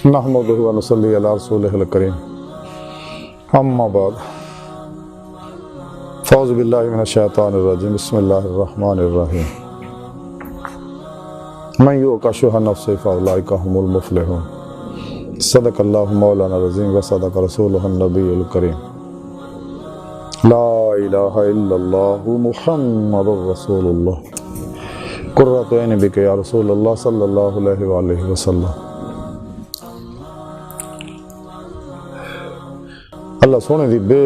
نحمدہ و نصلی علی رسولہ الکریم اما بعد فاعوذ باللہ من الشیطان الرجیم بسم اللہ الرحمن الرحیم من یوق شح نفسہ فاولئک هم المفلحون صدق اللہ مولانا العظیم و صدق رسولہ النبی الکریم لا الہ الا اللہ محمد رسول اللہ قرۃ عین بک یا رسول اللہ صلی اللہ علیہ وآلہ وسلم۔ اللہ سونے دی بے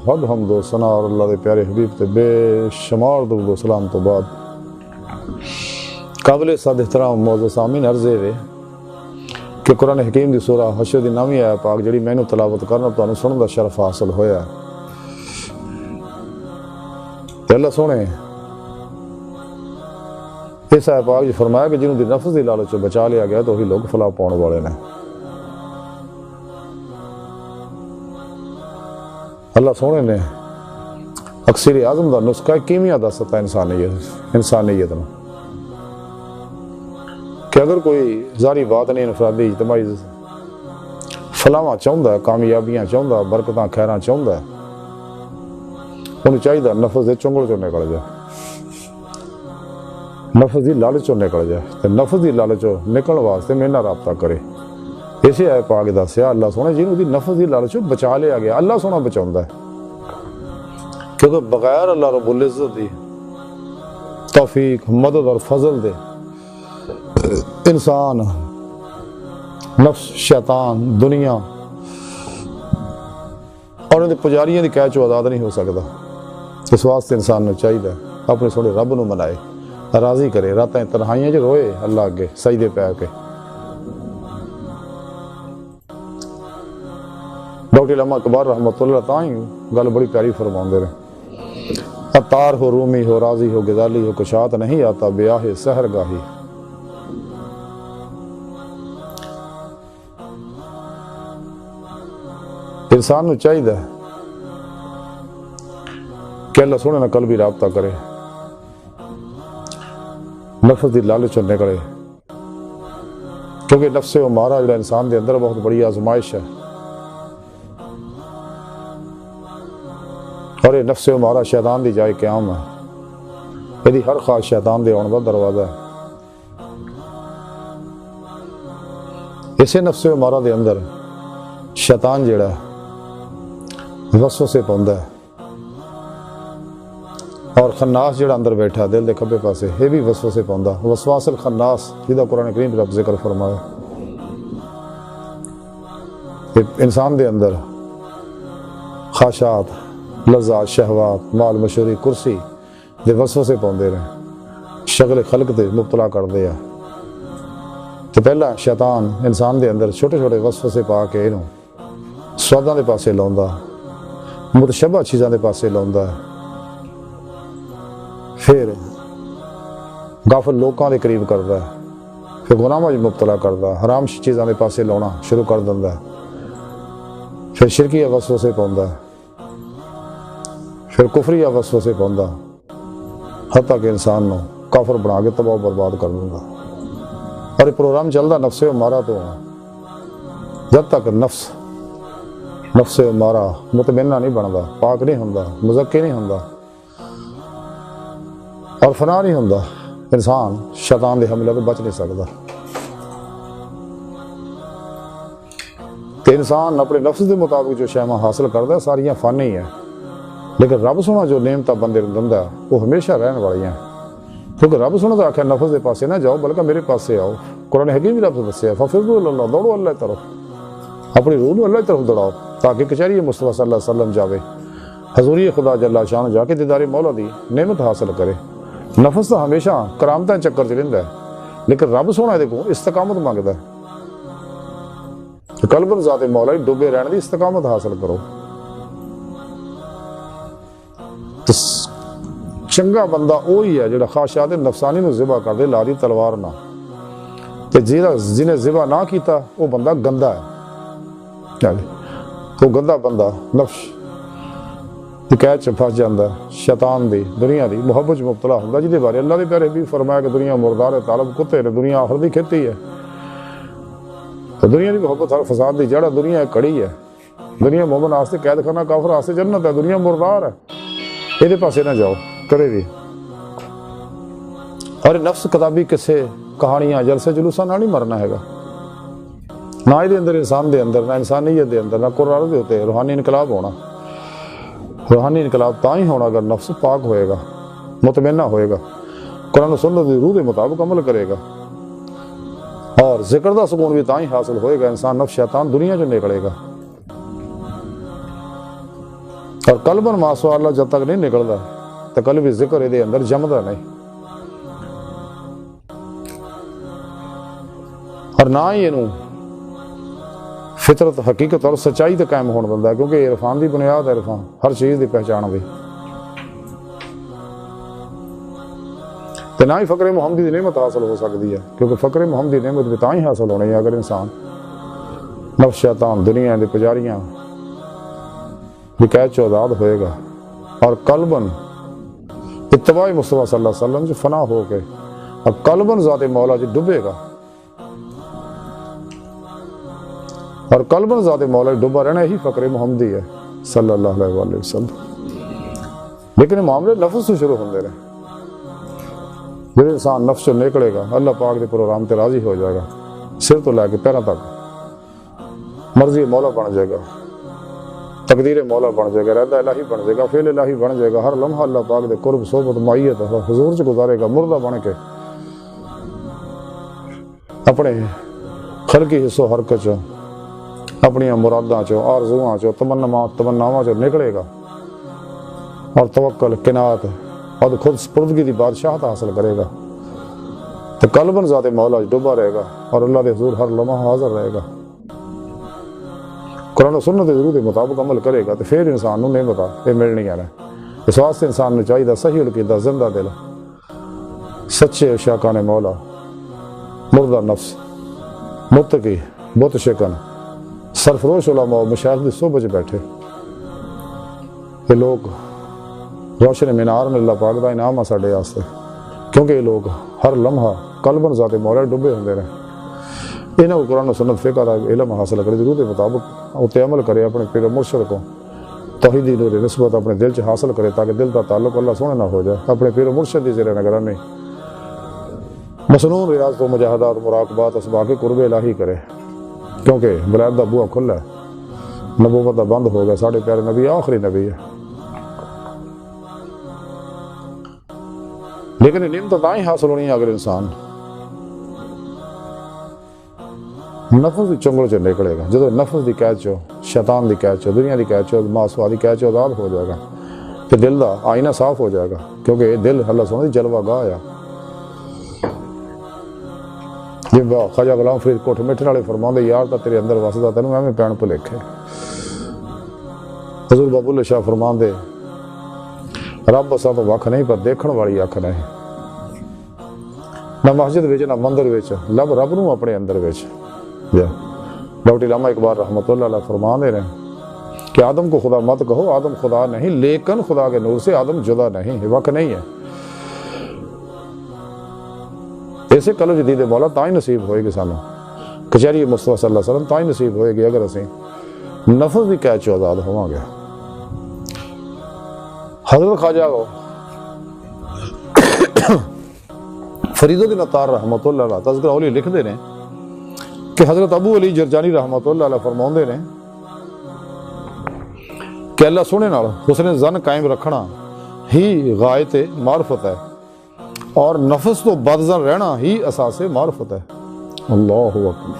حد حمد و ثنا اور اللہ دے پیارے حبیب تے بے شمار درود و سلام تو بعد قابل صد احترام معزز سامعین عرضے وے کہ قرآن حکیم دی سورہ حشر دی نویں آیت پاک جڑی مینوں تلاوت کرنا تانوں سنن دا شرف حاصل ہویا تے اللہ سونے اس آیت پاک جو فرمایا کہ جنہوں دی نفس دی لالچ بچا لیا گیا تو وہی لوگ فلاح پاؤن والے نے۔ اللہ سونے نے اکثر اعظم دا نسخہ کیمیاء دستا انسانیت میں کہ اگر کوئی ظاہری بات نہیں انفرادی اجتماعی فلاواں چاہتا ہے، کامیابیاں چاہتا ہے، برکتاں خیراں چاہتا ہے، انہوں چاہیے نفس دے چنگل چوں نکل جائے، نفس دی لالچوں نکل جائے تے نفس دی لالچوں نکلن واسطے میرے نال رابطہ کرے۔ اسے آئے پاک دسیا اللہ سونا جنہوں دی نفس دی لالچوں بچا لیا گیا، اللہ سونا بچاؤندا ہے کیونکہ بغیر اللہ رب العزت دی توفیق مدد اور فضل دے انسان، نفس، شیطان، دنیا اور ان دے پجاریاں دی قید چوں آزاد نہیں ہو سکتا۔ اس واسطے انسان نو چاہیے اپنے سونے رب نو منائے، راضی کرے، راتیں تنہائیاں جو روئے اللہ اگے سجدے پہ کے۔ ڈاکٹر علامہ اقبال رحمۃ اللہ تائیں گل بڑی پیاری فرماؤندے رہے، عطار ہو، رومی ہو، رازی ہو، غزالی ہو، کشات نہیں آتا بیاہ سحر گاہی۔ انسان نو چاہیے کہ اللہ سونے نال قلبی رابطہ کرے، نفس دی لالچ نکلے، کیونکہ نفس امارہ جڑا انسان دے اندر بہت بڑی آزمائش ہے، اور یہ نفس امارہ شیطان دی جائے قیام ہے، یہ ہر خواہش شیطان دے آن دا دروازہ ہے۔ اسے نفس امارہ دے اندر شیطان جڑا وسوسے پاوندا ہے، اور خناس جڑا اندر بیٹھا دل دے کھبے پاسے یہ بھی وسوسے پاوندا، وسواس الخناس جہدا قرآن کریم رب ذکر فرمایا کہ انسان دے اندر خواہشات، لذات، شہوات، مال، مشہوری، کرسی دے وسوسے پاؤندے رہے، شغل خلق دے مبتلا کر دے۔ تو پہلا شیطان انسان دے اندر چھوٹے چھوٹے وسوسے پا کے انہوں سواداں دے پاسے لاؤندا، متشبہ چیزاں دے پاسے لاؤندا ہے، پھر غافل لوکاں دے قریب کردا ہے، پھر گناہاں وچ مبتلا کردا، حرام چیزاں دے پاسے لاؤنا شروع کر دیندا ہے، پھر شرکی وسوسے پاوندا ہے، پھر کفری وسوسے پاوندا، حتیٰ کہ انسان نو کافر بنا کے تباہ و برباد کر دیندا۔ اور یہ پروگرام چلدا نفس امارہ تو جب تک نفس امارہ مطمئنہ نہیں بندا، پاک نہیں ہوندا، مزکی نہیں ہوندا اور فنا نہیں ہوندا، انسان شیطان دے حملے تو بچ نہیں سکتا۔ کہ انسان اپنے نفس دے مطابق جو شیواں حاصل کردا ہے ساریاں فانی ہیں، لیکن رب سونا جو نعمتاں بندے نوں دیندا وہ ہمیشہ رہن والی ہیں، کیونکہ رب سونا تو آکھیا نفس دے پاسے نہ جاؤ بلکہ میرے پاسے آؤ۔ قرآن حکیم بھی رب سے دسیا ففروا الی اللہ، دوڑو اللہ کی طرف، اپنی روح نو اللہ کی طرف دوڑاؤ تاکہ کچہری مصطفیٰ صلی اللہ علیہ وسلم جاوے، حضوری خدا جل شان جا کے دیدار مولا دی نعمت حاصل کرے۔ نفس تو ہمیشہ کرامتاں چکر چ رہندا ہے، لیکن رب سونا دے کو استقامت مانگدا ہے، قلب ذات مولا ڈوبے رہن دی استقامت حاصل کرو۔ تو چنگا بندہ وہی ہے جڑا خواہشات نفسانی نو ذبح کر دے لاری تلوار نہ، تے جنہیں ذبح نہ کیتا وہ بندہ گندا ہے، وہ گندا بندہ نفس دی قید چ پھس جاندا ہے، شیطان دی دنیا دی محبت مبتلا ہوندا، جہدے بارے اللہ دے پیارے بھی فرمایا کہ دنیا مردار ہے، طالب کتے نے، دنیا آخر دی کھیتی ہے۔ تو دنیا کی محبت ہر فساد کی جڑ ہے. دنیا ایک کڑی ہے. دنیا مومن واسطے قید خانہ, کافر واسطے جنت ہے. دنیا مردار ہے, یہ پاسے نہ جاؤ کرے بھی. اور نفس کتابی کسے کہانیاں جلسے جلوساں نہ نہیں مرنا ہے گا. نہ یہ اندر انسان دے اندر, نہ انسانیت دے اندر, نہ قرآن دے ہوتے. روحانی انقلاب ہونا, روحانی انقلاب تا ہی ہونا اگر نفس پاک ہوئے گا, مطمئنہ ہوئے گا, قرآن و سنت دی روح دے مطابق عمل کرے گا. اور ذکر دا سکون بھی تا ہی حاصل ہوئے گا انسان نفس شیطان دنیا جو نکلے گا. اور قلباً ما سوا اللہ جب تک نہیں نکلدا تو قلبی ذکر دے اندر جمدا نہیں. اور نہ ہی اینوں فطرت حقیقت اور سچائی تے قائم ہون دیندا ہے, کیونکہ عرفان دی بنیاد ہے. عرفان ہر چیز دی پہچان دی. تے نہ ہی فقر محمدی دی نعمت حاصل ہو سکتی ہے, کیونکہ فقر محمدی نعمت بھی تاں ہی حاصل ہونی ہے اگر انسان نفس شیطان دنیا دے پجاریاں بھی قید چ آزاد ہوئے گا اور قلباً اتباع مصطفیٰ صلی اللہ علیہ وسلم جو فنا ہو کے اور قلباً ذات مولا جو ڈبے گا. اور قلباً ذات مولا ڈبا رہنا ہی فقر محمدی ہے صلی اللہ علیہ وآلہ وسلم. لیکن معاملے نفس سے شروع ہوندے رہے. جب انسان نفس سے نکلے گا اللہ پاک دے پروگرام تے راضی ہو جائے گا, سر تو لے کے پیروں تک مرضی مولا بن جائے گا, تقدیر مولا بن جائے گا, ارادہ الہی بن جائے گا, فعل الہی بن جائے گا. ہر لمحہ اللہ پاک دے قرب صحبت معیت حضور چ گزارے گا, مردہ بن کے اپنے خلقی حصہ حرکت چ اپنی مراداں چو آرزواں چو تمناواں چو نکلے گا اور توکل قناعت اور خود سپردگی دی بادشاہت حاصل کرے گا. تو قلباً ذات مولا ڈوبا رہے گا اور اللہ دے حضور ہر لمحہ حاضر رہے گا. قرآن و سنت ضرور کے مطابق عمل کرے گا تو پھر انسان نوں نہیں پتا یہ ملنی ہے. اس واسطے انسان نوں چاہیے صحیح القیدہ, زندہ دل, سچے عشاقان مولا, مردہ نفس, متقی, بت شکن, سرفروش علماء مشایخ دی صحبت وچ بیٹھے. یہ لوگ روشن مینار میں اللہ پاک دا انعام ہے ساڈے واسطے, کیونکہ یہ لوگ ہر لمحہ قلباً ذات مولا ڈبے ہوندے رہے. انہاں کو قرآن و سنت فقہ دا علم حاصل کرے, ضرور کے مطابق اتے عمل کرے, اپنے پیر مرشد کو توحیدی نور نسبت اپنے دل چ حاصل کرے تاکہ دل کا تعلق اللہ سونے نہ ہو جائے. اپنے پیر مرشد دی زیر نگرانی مسنون ریاض و مجاہدات مراقبات اسباق قرب الہی کرے, کیونکہ ولایت دا بوہا کھلا ہے, نبوت دا بند ہو گیا. ساڈے پیارے نبی آخری نبی ہے. لیکن نعمت تاں ہی حاصل ہونی ہے اگر انسان نفس دی چنگل چ نکلے گا. جدو نفس دی قید چو, شیطان دی قید چو, دنیا دی قید چو, ماسوا دی قید چو آزاد ہو جائے گا تو دل دا آئینہ صاف ہو جائے گا, کیونکہ یہ دل اللہ سبحانہ دی جلوہ گاہ ہے. جب خواجہ غلام فرید کوٹھ میٹھے والے فرماندے یار تا تیرے اندر وسدا تینوں ایویں پین بھلیکھے. حضور بابو اللہ شاہ فرماندے رب اساں تو وکھ نہیں پر دیکھن والی اکھ نہیں. نہ مسجد وچ نہ مندر وچ لب رب نوں اپنے اندر وچ. ڈاکٹر علامہ اقبال رحمۃ اللہ علیہ فرماندے نے کہ آدم کو خدا مت کہو, آدم خدا نہیں, لیکن خدا کے نور سے آدم جدا نہیں, وقت نہیں ہے. ایسے کلو جدید مولا تاں ہی نصیب ہوئے گی سانو, کچہری مصطفیٰ صلی اللہ علیہ وسلم تاں ہی نصیب ہوئے گی اگر اسی نفس دی قید چوں آزاد ہوواں گے. حضرت خواجہ فرید الدین عطار رحمۃ اللہ علیہ تذکرہ اولیاء لکھتے ہیں کہ حضرت ابو علی جرجانی رحمۃ اللہ علیہ فرماندے نے کہ اللہ سونے نال حسن زن قائم رکھنا ہی غایت معرفت ہے اور نفس تو بدزن رہنا ہی اساس معرفت ہے. اللہ اکبر.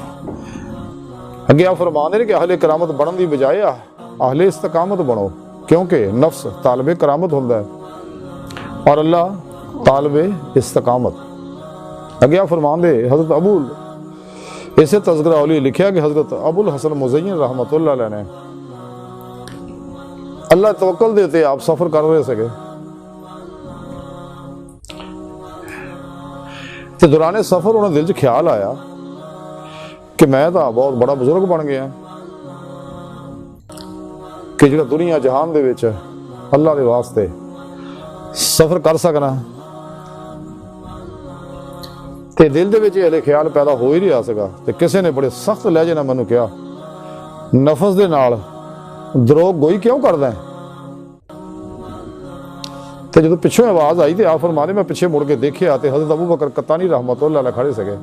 اگے آپ فرماندے نے کہ اہل کرامت بنن دی بجائے اہل استقامت بنو, کیونکہ نفس طالب کرامت ہوندا ہے اور اللہ طالب استقامت. اگے آپ فرماندے حضرت ابو اسے تذکرہ اولیاء لکھیا کہ حضرت ابو الحسن مزین رحمۃ اللہ علیہ نے اللہ توکل دیتے آپ سفر کر رہے سکے تو دوران سفر انہیں دل چ خیال آیا کہ میں تو بہت بڑا بزرگ بن گیا کہ جڑا دنیا جہان دے وچ اللہ دے واسطے سفر کر سکنا. ਤੇ ਦਿਲ ਦੇ ਵਿੱਚ ਹਲੇ ਖਿਆਲ ਪੈਦਾ ਹੋ ਹੀ ਰਿਹਾ ਸੀਗਾ ਤੇ ਕਿਸੇ ਨੇ ਬੜੇ ਸਖਤ ਲਹਿਜੇ ਨਾਲ ਮੈਨੂੰ ਕਿਹਾ, ਨਫਸ ਦੇ ਨਾਲ ਦਰੋਗ ਗੋਈ ਕਿਉਂ ਕਰਦਾ ਹੈ? ਤੇ ਜਦੋਂ ਪਿੱਛੋਂ ਆਵਾਜ਼ ਆਈ ਤੇ ਆ ਫਰਮਾਨੇ, ਮੈਂ ਪਿੱਛੇ ਮੁੜ ਕੇ ਦੇਖਿਆ ਤੇ ਹਜ਼ਰਤ ਅਬੂ ਬਕਰ ਕਤਾਨੀ ਰਹਿਮਤੁல்லாਹ ਅਲੈਹ ਖੜੇ ਸੀਗੇ।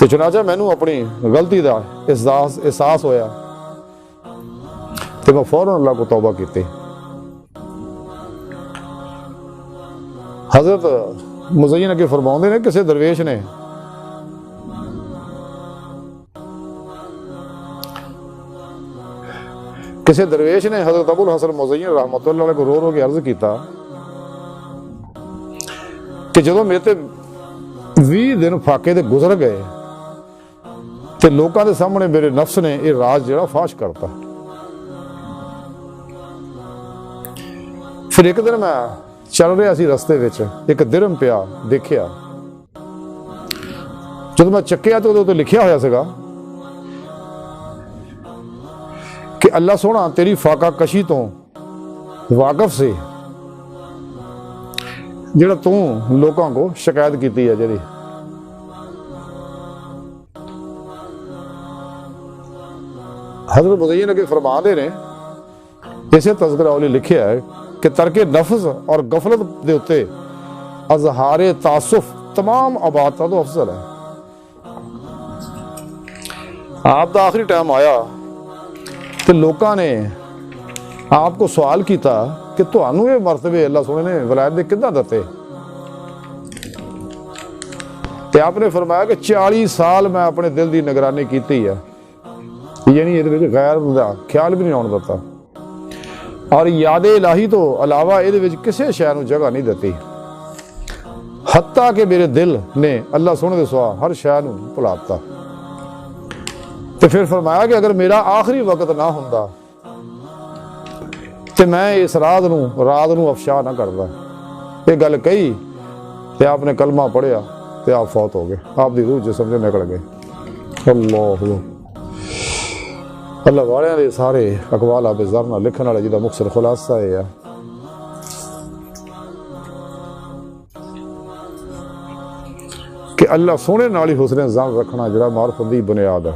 ਤੇ ਚੁਨਾਚਾ ਮੈਨੂੰ ਆਪਣੀ ਗਲਤੀ ਦਾ ਅਹਿਸਾਸ ਹੋਇਆ ਤੇ ਮੈਂ ਫੌਰਨ ਅੱਲਾਹ ਕੋ ਤੌਬਾ ਕੀਤੀ। ਹਜ਼ਰਤ ਮੁਜ਼ੱਯਿਨ ਅੱਗੇ ਫਰਮਾਉਂਦੇ ਨੇ, ਕਿਸੇ ਦਰਵੇਸ਼ ਨੇ ਹਜ਼ਰਤ ਅਬੁਲ ਹਸਨ ਮੁਜ਼ੱਯਿਨ ਰਹਿਮਤੁல்லாਹ ਅਲੈਹ ਕੋ ਰੋ ਕੇ ਅਰਜ਼ ਕੀਤਾ ਕਿ ਜਦੋਂ ਮੇਰੇ ਤੇ 20 ਦਿਨ ਫਾਕੇ ਦੇ ਗੁਜ਼ਰ ਗਏ ਤੇ ਲੋਕਾਂ ਦੇ ਸਾਹਮਣੇ ਮੇਰੇ ਨਫਸ ਨੇ ਇਹ ਰਾਜ਼ ਜਿਹੜਾ ਫਾਸ਼ ਕਰਤਾ। ਫਿਰ ਇੱਕ ਦਿਨ ਮੈਂ ਚੱਲ ਰਿਹਾ ਸੀ ਰਸਤੇ ਵਿੱਚ, ਇੱਕ ਦਿਰਹਮ ਪਿਆ ਦੇਖਿਆ। ਜਦੋਂ ਮੈਂ ਚੱਕਿਆ ਤੇ ਉਹਦੇ ਉੱਤੇ ਲਿਖਿਆ ਹੋਇਆ ਸੀਗਾ ਕਿ ਅੱਲਾ ਸੋਹਣਾ ਤੇਰੀ ਫਾਕਾ ਕਸ਼ੀ ਤੋਂ ਵਾਕਿਫ ਸੀ, ਜਿਹੜਾ ਤੂੰ ਲੋਕਾਂ ਕੋ ਸ਼ਿਕਾਇਤ ਕੀਤੀ ਹੈ। ਜਿਹੜੀ ਹਜ਼ਰਤ ਮੁਜ਼ੱਯਿਨ ਅੱਗੇ ਫਰਮਾਉਂਦੇ ਨੇ, ਇਸੇ ਤਜ਼ਕਰਾ ਉਹਨੇ ਲਿਖਿਆ ਹੈ کہ ترک نفس اور غفلت دے اتے اظہار تعصف تمام عبادتوں تو افضل ہے۔ آپ دا آخری ٹائم آیا تو لوکاں نے آپ کو سوال کیتا کہ تانوں یہ مرتبے اللہ سونے نے ولایت دے کداں دتے؟ تے آپ نے فرمایا کہ 40 سال میں اپنے دل دی نگرانی کیتی ہے، یعنی یہ غیر دا خیال بھی نہیں آن دیتا، اور یاد الہی تو علاوہ یہ کسی شے نوں جگہ نہیں دیتی، حتیٰ کہ میرے دل نے اللہ سونے دے سوا ہر شے نوں بھلاتا۔ تو پھر فرمایا کہ اگر میرا آخری وقت نہ ہوندا تو میں اس راز نوں افشا نہ کردا۔ یہ گل کہی تے آپ نے کلمہ پڑھیا تے آپ فوت ہو گئے، آپ دی روح جسم سے نکل گئے۔ اللہ والیاں دے سارے اقوال آپ ذر نال لکھن والے جدا مختصر خلاصہ ہے کہ اللہ سونے نال ہی حسن ظن رکھنا جڑا معرفت دی بنیاد ہے،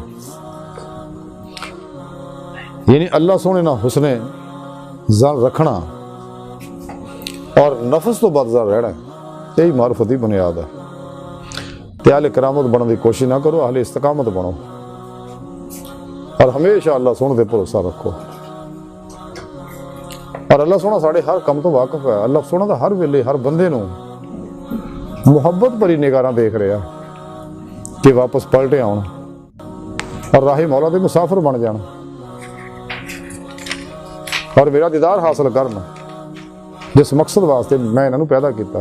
یعنی اللہ سونے نال حسن ظن رکھنا اور نفس تو بدظن رہنا، یہی معرفت دی بنیاد ہے۔ تے اہل کرامت بننے دی کوشش نہ کرو، اہل استقامت بنو اور ہمیشہ اللہ سونے دے بھروسہ رکھو۔ اور اللہ سونا ساڑے ہر کم تو واقف ہے، اللہ سونا دا ہر ویلے ہر بندے نو محبت بھری نگاراں دیکھ رہا کہ واپس پلٹے آن اور راہ مولا دے مسافر بن جان اور میرا دیدار حاصل کرنا، جس مقصد واسطے میں انہاں نو پیدا کیتا۔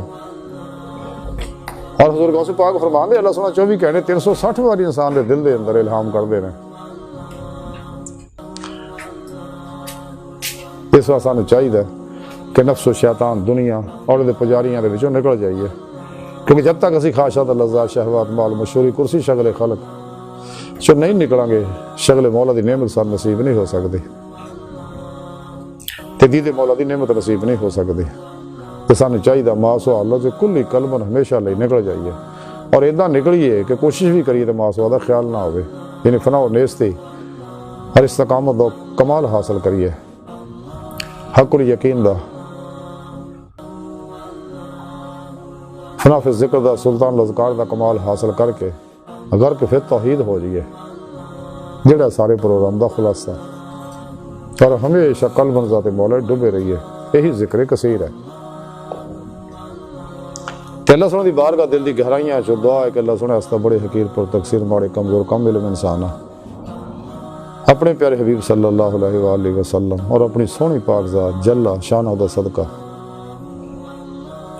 اور حضور غوث پاک فرمان دے اللہ سونا 24 گھنٹے 360 واری انسان دے دل دے اندر الہام کردے نے۔ اس واسطے سانوں چاہیے کہ نفس و شیطان دنیا اور دے پجاریاں دے وچوں نکل جائیے، کیونکہ جب تک اسی خواہشات لذات شہوات مال مشہوری کرسی شغل خلق چو نہیں نکلاں گے، شغل مولا دی نعمت سان نصیب نہیں ہو سکتی، تے دید مولا دی نعمت نصیب نہیں ہو سکتی۔ تو سانوں چاہیے ماسوا اللہ سے کلی کلمن ہمیشہ لئی نکل جائیے، اور ادھا نکلیے کہ کوشش بھی کریے تو ماسوا دا خیال نہ ہوئے، یعنی فنا و نیستی اور استقامت دا کمال حاصل کریے، حق الیقین دا فنا فی ذکر دا سلطان الاذکار دا کمال حاصل کر کے اگر کہ پھر توحید ہو جائے، جڑا سارے پروگرام دا خلاصہ، اور ہمیشہ قلب ذات مولا ڈبے رہیے، یہی ذکر کثیر ہے۔ کہ اللہ سونے دی بارگاہ دل دی گہرائیاں چو دعا ہے کہ اللہ سونے استا بڑے حقیر پر تقصیر ماڑے کمزور کم علم انسان اپنے پیارے حبیب صلی اللہ علیہ وآلہ وسلم اور اپنی سونی پاک ذات جل شانہ دا صدقہ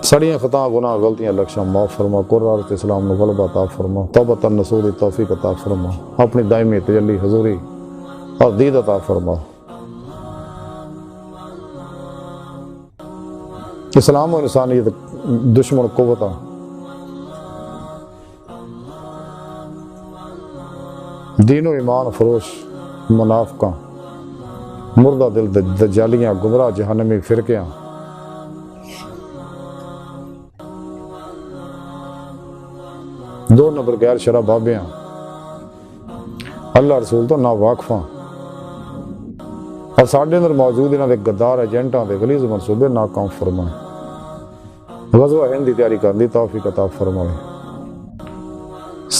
سڑیاں خطا گناہ غلطیاں لکشاں معاف فرما، قرارت اسلام نو غلبہ عطا فرما، توبۃ النصوح دی توفیق عطا فرما، اپنی دائمی تجلی حضوری اور دید عطا فرما۔ اسلام و انسانیت دشمن قوتاں دین و ایمان فروش منافقاں مردہ دل دجالیاں گمراہ جہنمی فرقیاں دو نمبر غیر شرع بابیاں، اللہ رسول تو نا واقفاں، اور ساڈے اندر موجود انہاں دے غدار ایجنٹاں دے غلیظ منصوبے ناکام فرمائے۔ غزوہ ہند دی تیاری کرن دی توفیق عطا فرمائے،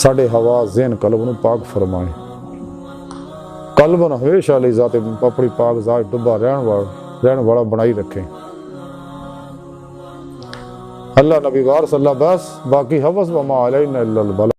ساڈے ہوا ذہن قلب نو پاک فرمائے، قلب نو ہمیشہ علی ذات اپنی پاک ذات ڈبا رہن والا بنائی رکھے۔ اللہ نبی وار صلی اللہ، بس باقی حوث وما علینا الا البلاغ۔